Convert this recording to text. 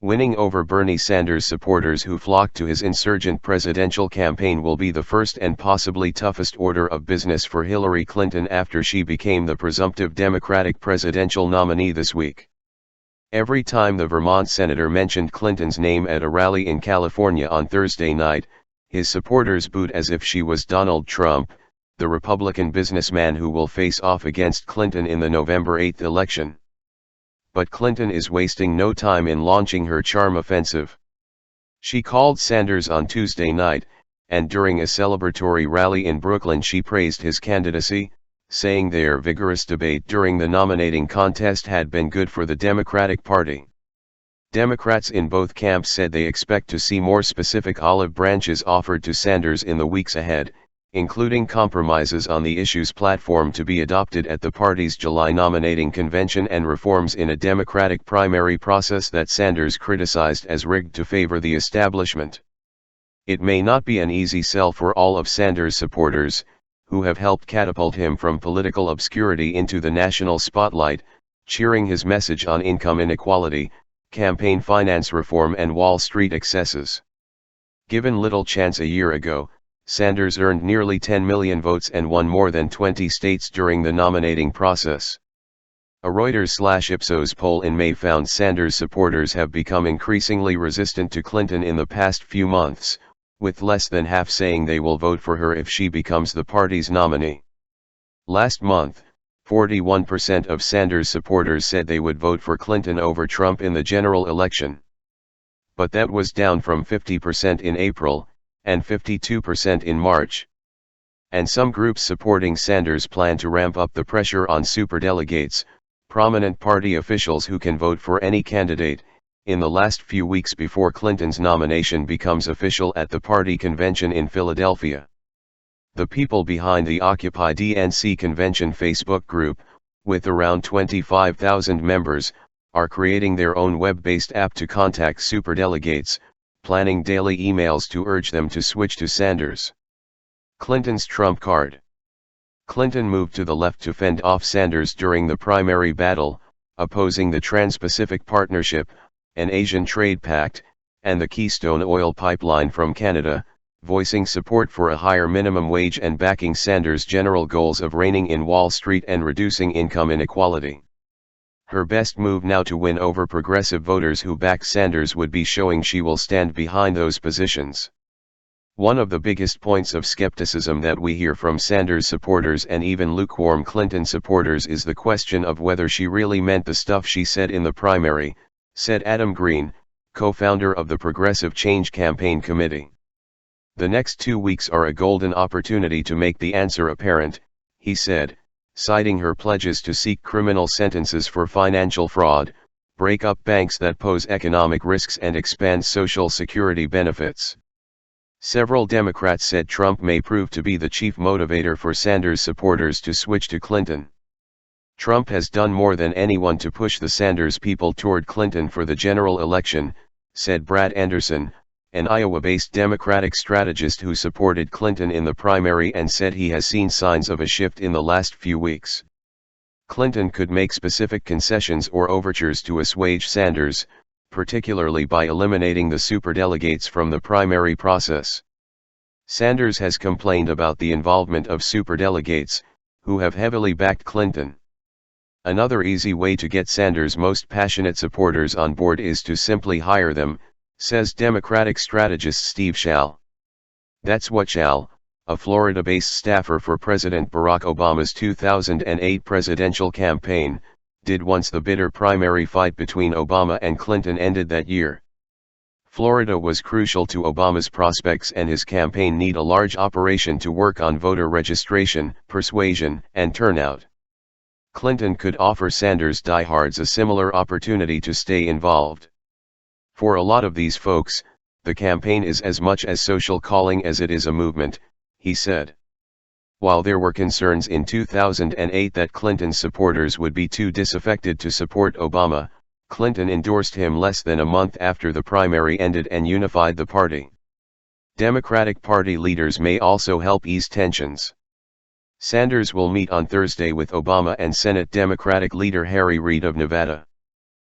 Winning over Bernie Sanders supporters who flocked to his insurgent presidential campaign will be the first and possibly toughest order of business for Hillary Clinton after she became the presumptive Democratic presidential nominee this week. Every time the Vermont senator mentioned Clinton's name at a rally in California on Thursday night, his supporters booed as if she was Donald Trump, the Republican businessman who will face off against Clinton in the November 8 election. But Clinton is wasting no time in launching her charm offensive. She called Sanders on Tuesday night, and during a celebratory rally in Brooklyn she praised his candidacy, saying their vigorous debate during the nominating contest had been good for the Democratic Party. Democrats in both camps said they expect to see more specific olive branches offered to Sanders in the weeks ahead, including compromises on the issue's platform to be adopted at the party's July nominating convention and reforms in a Democratic primary process that Sanders criticized as rigged to favor the establishment. It may not be an easy sell for all of Sanders' supporters, who have helped catapult him from political obscurity into the national spotlight, cheering his message on income inequality, campaign finance reform and Wall Street excesses. Given little chance a year ago, Sanders earned nearly 10 million votes and won more than 20 states during the nominating process. A Reuters/Ipsos poll in May found Sanders supporters have become increasingly resistant to Clinton in the past few months, with less than half saying they will vote for her if she becomes the party's nominee. Last month, 41% of Sanders supporters said they would vote for Clinton over Trump in the general election. But that was down from 50% in April, and 52% in March. And some groups supporting Sanders plan to ramp up the pressure on superdelegates, prominent party officials who can vote for any candidate, in the last few weeks before Clinton's nomination becomes official at the party convention in Philadelphia. The people behind the Occupy DNC convention Facebook group, with around 25,000 members, are creating their own web-based app to contact superdelegates, planning daily emails to urge them to switch to Sanders. Clinton's trump card. Clinton moved to the left to fend off Sanders during the primary battle, opposing the Trans-Pacific Partnership, an Asian trade pact, and the Keystone oil pipeline from Canada, voicing support for a higher minimum wage and backing Sanders' general goals of reining in Wall Street and reducing income inequality. Her best move now to win over progressive voters who back Sanders would be showing she will stand behind those positions. One of the biggest points of skepticism that we hear from Sanders supporters and even lukewarm Clinton supporters is the question of whether she really meant the stuff she said in the primary, said Adam Green, co-founder of the Progressive Change Campaign Committee. The next 2 weeks are a golden opportunity to make the answer apparent, he said, citing her pledges to seek criminal sentences for financial fraud, break up banks that pose economic risks and expand Social Security benefits. Several Democrats said Trump may prove to be the chief motivator for Sanders supporters to switch to Clinton. Trump has done more than anyone to push the Sanders people toward Clinton for the general election, said Brad Anderson, an Iowa-based Democratic strategist who supported Clinton in the primary and said he has seen signs of a shift in the last few weeks. Clinton could make specific concessions or overtures to assuage Sanders, particularly by eliminating the superdelegates from the primary process. Sanders has complained about the involvement of superdelegates, who have heavily backed Clinton. Another easy way to get Sanders' most passionate supporters on board is to simply hire them, says Democratic strategist Steve Schall. That's what Schall, a Florida-based staffer for President Barack Obama's 2008 presidential campaign, did once the bitter primary fight between Obama and Clinton ended that year. Florida was crucial to Obama's prospects and his campaign need a large operation to work on voter registration, persuasion, and turnout. Clinton could offer Sanders diehards a similar opportunity to stay involved. For a lot of these folks, the campaign is as much as social calling as it is a movement, he said. While there were concerns in 2008 that Clinton's supporters would be too disaffected to support Obama, Clinton endorsed him less than a month after the primary ended and unified the party. Democratic Party leaders may also help ease tensions. Sanders will meet on Thursday with Obama and Senate Democratic leader Harry Reid of Nevada.